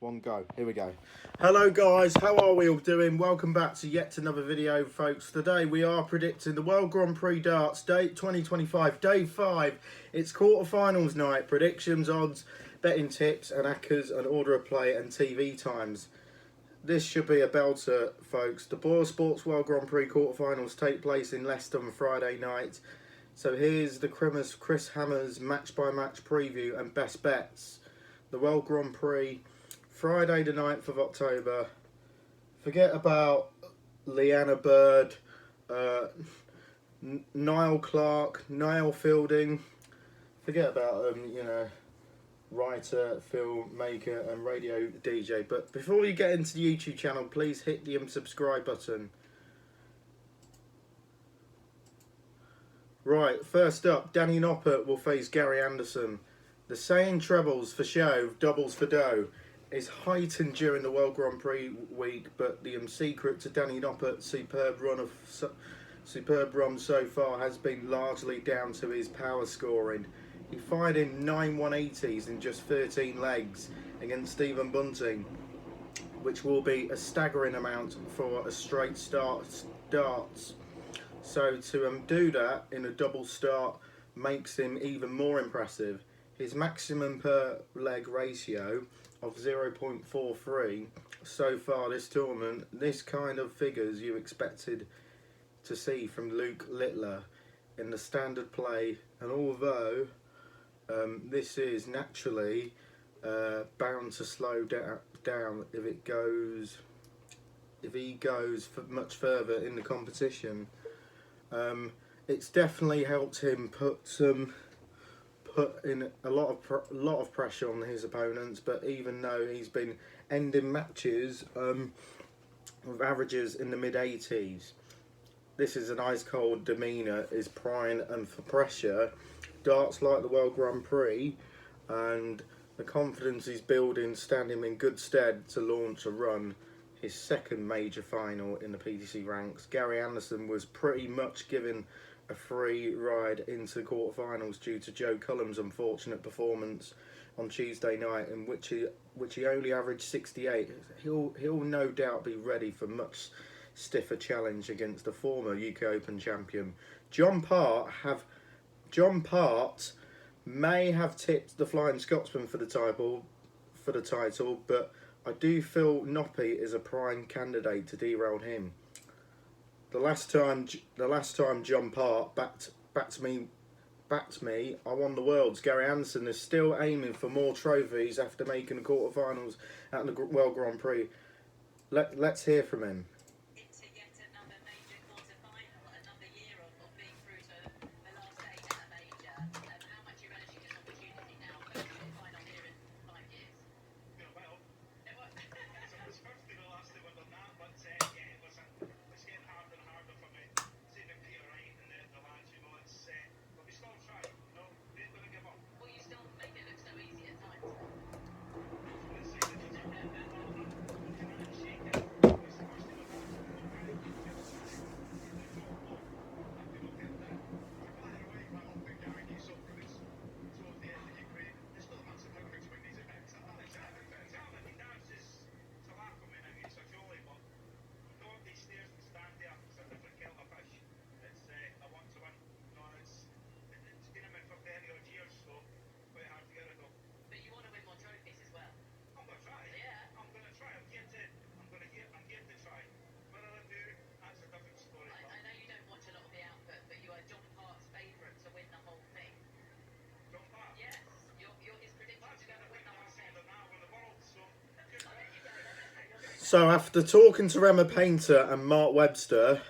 One go. Here we go. Hello guys, how are we all doing? Welcome back to yet another video, folks. Today we are predicting the World Grand Prix Darts Date 2025, Day 5. It's quarterfinals night. Predictions, odds, betting tips, and accas, and order of play and TV times. This should be a belter, folks. The Boyle Sports World Grand Prix quarterfinals take place in Leicester on Friday night. So here's the Chris Hammer's match-by-match preview and best bets. The World Grand Prix, Friday the 9th of October. Forget about Leanna Bird, Niall Clark, Niall Fielding. Forget about writer, filmmaker and radio DJ. But before you get into the YouTube channel, please hit the subscribe button. Right, first up, Danny Noppert will face Gary Anderson. The saying trebles for show, doubles for dough is heightened during the World Grand Prix week, but the secret to Danny Noppert's superb run so far has been largely down to his power scoring. He fired in 9 180s in just 13 legs against Stephen Bunting, which will be a staggering amount for a straight darts. So to do that in a double start makes him even more impressive. His maximum per leg ratio of 0.43 so far this tournament, this kind of figures you expected to see from Luke Littler in the standard play, and although this is naturally bound to slow down if he goes much further in the competition, it's definitely helped him put in a lot of pressure on his opponents. But even though he's been ending matches with averages in the mid-80s, this is an ice cold demeanour, is prime and for pressure. Darts like the World Grand Prix, and the confidence he's building stand him in good stead to launch a run, his second major final in the PDC ranks. Gary Anderson was pretty much given a free ride into the quarterfinals due to Joe Cullum's unfortunate performance on Tuesday night, in which he only averaged 68. He'll no doubt be ready for much stiffer challenge against the former UK Open champion. John Part may have tipped the Flying Scotsman for the title, but I do feel Noppy is a prime candidate to derail him. The last time John Part backed me, I won the Worlds. Gary Anderson is still aiming for more trophies after making the quarterfinals at the World Grand Prix. Let's hear from him. Into yet another major quarter-final, another year of being through to the last eight at a major. How much you relishing this opportunity now, first quarter-final here in 5 years? Yeah, well, It was. so it was first the last thing we've done that, but yeah, listen, it's getting harder and harder for me. Saving Peter Wright and the lads, but we still try, we ain't gonna give up. Well, you still make it look so easy at times. Let's see, So after talking to Emma Painter and Mark Webster,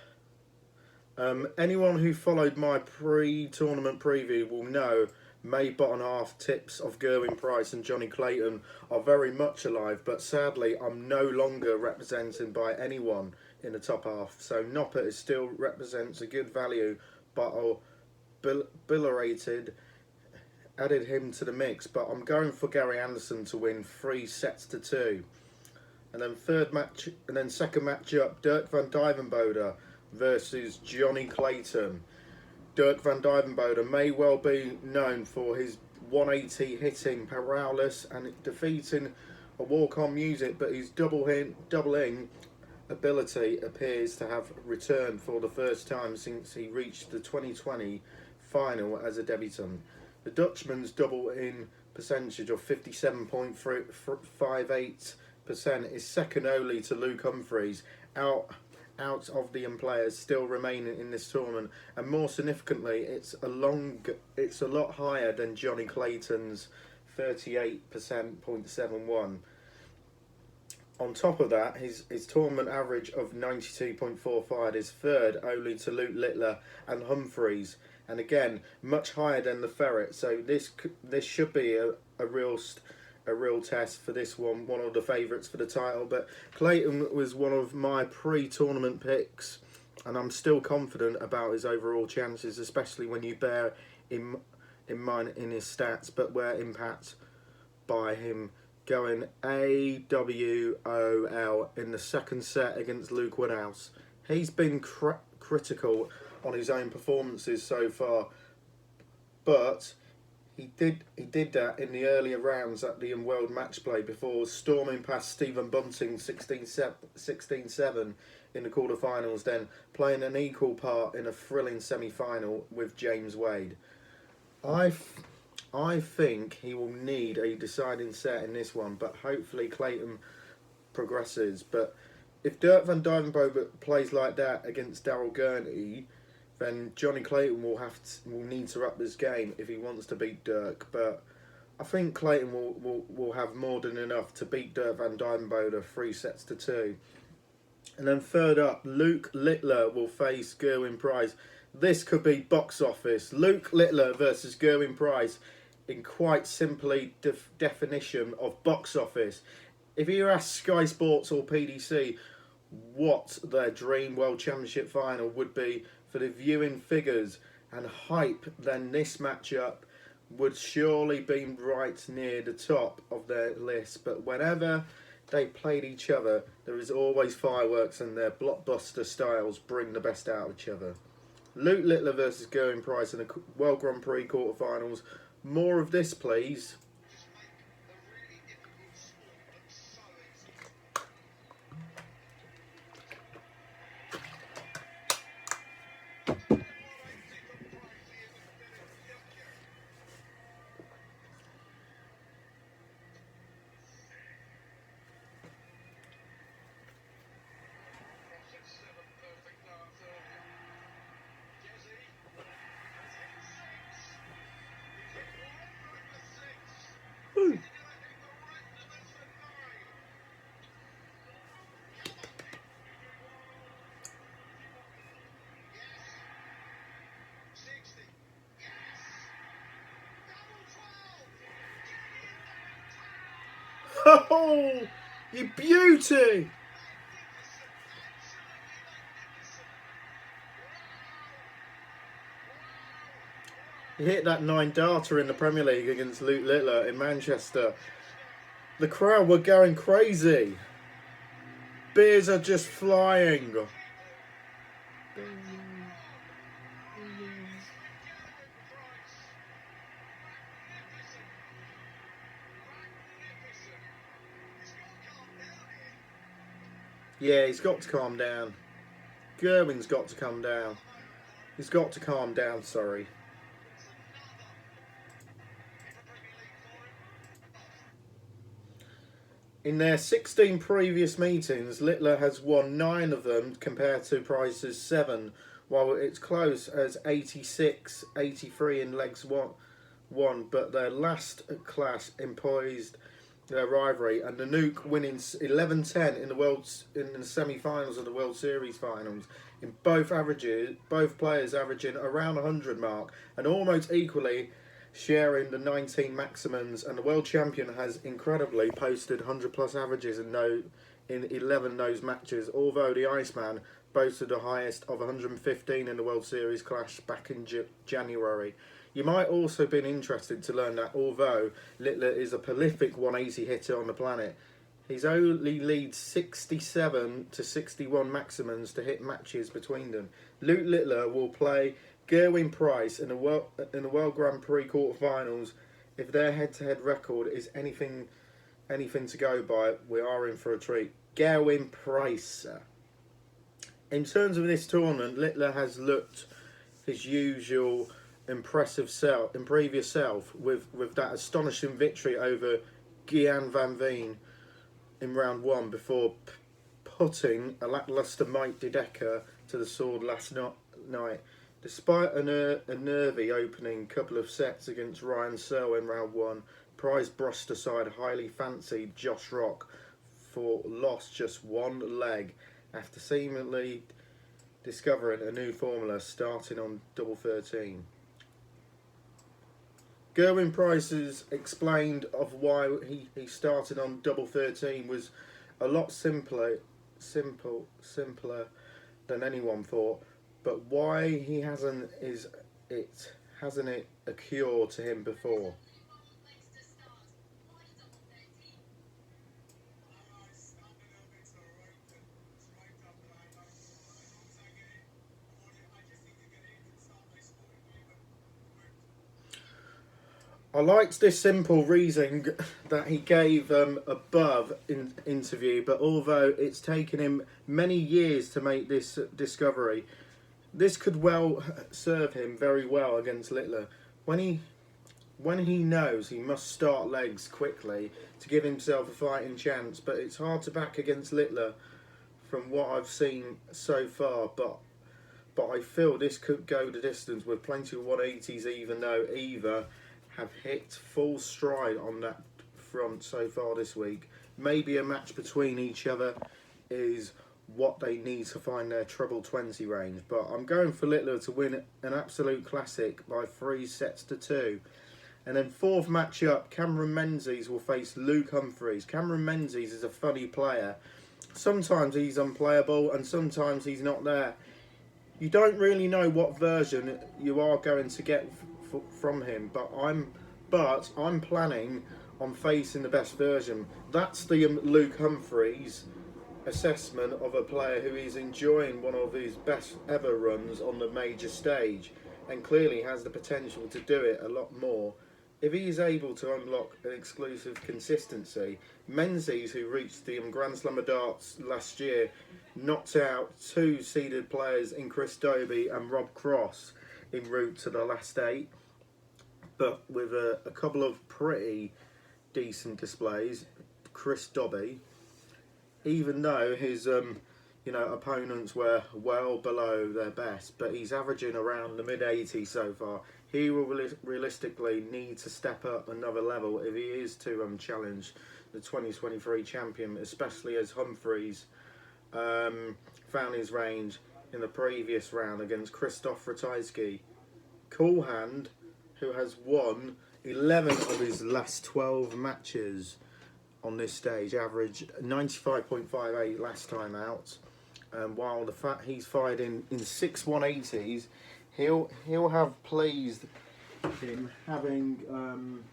anyone who followed my pre-tournament preview will know May bottom half tips of Gerwyn, Price and Jonny Clayton are very much alive, but sadly I'm no longer represented by anyone in the top half. So Noppert still represents a good value, but Billerated added him to the mix. But I'm going for Gary Anderson to win 3-2. And then second match up, Dirk van Duijvenbode versus Jonny Clayton. Dirk van Duijvenbode may well be known for his 180 hitting prowess and defeating a walk-on music, but his doubling ability appears to have returned for the first time since he reached the 2020 final as a debutant. The Dutchman's double-in percentage of 57.58% is second only to Luke Humphries, out of the players still remaining in this tournament, and more significantly, it's a lot higher than Johnny Clayton's 38.71%. On top of that, his tournament average of 92.45 is third only to Luke Littler and Humphries, and again much higher than the Ferret. So this should be a real test for this one of the favourites for the title. But Clayton was one of my pre-tournament picks, and I'm still confident about his overall chances, especially when you bear in mind in his stats, but were impacted by him going AWOL in the second set against Luke Woodhouse. He's been critical on his own performances so far, but he did that in the earlier rounds at the World Match Play before storming past Stephen Bunting 16-7 in the quarterfinals, then playing an equal part in a thrilling semi-final with James Wade. I think he will need a deciding set in this one, but hopefully Clayton progresses. But if Dirk van Duijvenbode plays like that against Daryl Gurney, then Johnny Clayton will need to up his game if he wants to beat Dirk. But I think Clayton will have more than enough to beat Dirk van Duijvenbode 3-2. And then third up, Luke Littler will face Gerwyn Price. This could be box office. Luke Littler versus Gerwyn Price in quite simply definition of box office. If you ask Sky Sports or PDC what their dream World Championship final would be for the viewing figures and hype, then this matchup would surely be right near the top of their list. But whenever they played each other, there is always fireworks, and their blockbuster styles bring the best out of each other. Luke Littler versus Gerwyn Price in the World Grand Prix quarterfinals. More of this, please. Oh, you beauty! He hit that 9-darter in the Premier League against Luke Littler in Manchester. The crowd were going crazy. Beers are just flying. Yeah, he's got to calm down. Gerwyn's got to calm down. He's got to calm down, sorry. In their 16 previous meetings, Littler has won 9 of them compared to Price's 7, while it's close as 86-83 in legs 1, but their last clash imposed their rivalry, and the Nuke winning 11-10 in the semi-finals of the World Series finals. In both players averaging around 100 mark, and almost equally sharing the 19 maximums, and the world champion has incredibly posted 100 plus averages in 11 those matches, although the Iceman boasted the highest of 115 in the World Series clash back in January. You might also been interested to learn that although Littler is a prolific 180 hitter on the planet, he's only leads 67 to 61 maximums to hit matches between them. Luke Littler will play Gerwyn Price in the World Grand Prix quarterfinals if their head-to-head record is anything anything to go by, we are in for a treat. Gerwyn Prix. In terms of this tournament, Littler has looked his usual impressive self, in previous self, with that astonishing victory over Gerwyn van Veen in round 1 before putting a lacklustre Mike de Decker to the sword last night. Despite a nervy opening couple of sets against Ryan Searle in round 1, Price brushed aside highly fancied Josh Rock for lost just one leg after seemingly discovering a new formula starting on double 13. Gerwyn Price's explained of why he started on double 13 was a lot simpler than anyone thought, but why he hasn't it a cure to him before. I liked this simple reasoning that he gave above in interview, but although it's taken him many years to make this discovery, this could well serve him very well against Littler. When he knows he must start legs quickly to give himself a fighting chance, but it's hard to back against Littler from what I've seen so far, but I feel this could go the distance with plenty of 180s, even though either have hit full stride on that front so far this week. Maybe a match between each other is what they need to find their treble 20 range, but I'm going for Littler to win an absolute classic by 3 sets to 2. And then fourth match up, Cameron Menzies will face Luke Humphries. Cameron Menzies is a funny player. Sometimes he's unplayable and sometimes he's not there. You don't really know what version you are going to get from him, but I'm planning on facing the best version. That's the Luke Humphries assessment of a player who is enjoying one of his best ever runs on the major stage and clearly has the potential to do it a lot more if he is able to unlock an exclusive consistency. Menzies, who reached the Grand Slam of Darts last year, knocked out 2 seeded players in Chris Dobie and Rob Cross en route to the last 8, but with a couple of pretty decent displays. Chris Dobie, even though his opponents were well below their best, but he's averaging around the mid-80s so far. He will realistically need to step up another level if he is to challenge the 2023 champion, especially as Humphries found his range in the previous round against Krzysztof Ratajski. Cool hand, who has won 11 of his last 12 matches on this stage, averaged 95.58 last time out. While the fact he's fired in 6 180s, he'll have pleased him having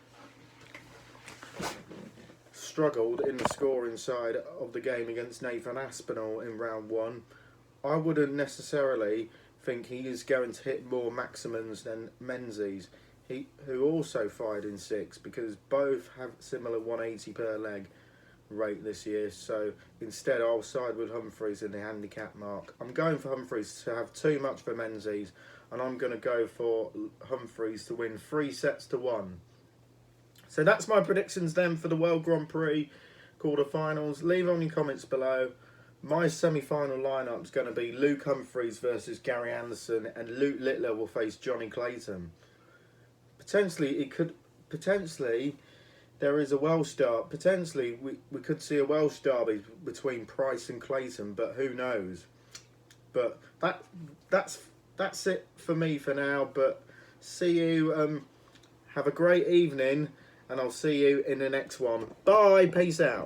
struggled in the scoring side of the game against Nathan Aspinall in round 1. I wouldn't necessarily think he is going to hit more maximums than Menzies, who also fired in 6, because both have similar 180 per leg rate this year. So instead I'll side with Humphries in the handicap mark. I'm going for Humphries to have too much for Menzies, and I'm going to go for Humphries to win 3 sets to 1. So that's my predictions then for the World Grand Prix quarterfinals. Leave on your comments below. My semi-final lineup is going to be Luke Humphries versus Gary Anderson, and Luke Littler will face Jonny Clayton. Potentially there is a Welsh derby. Potentially we could see a Welsh derby between Price and Clayton, but who knows? But that's it for me for now. But see you. Have a great evening, and I'll see you in the next one. Bye. Peace out.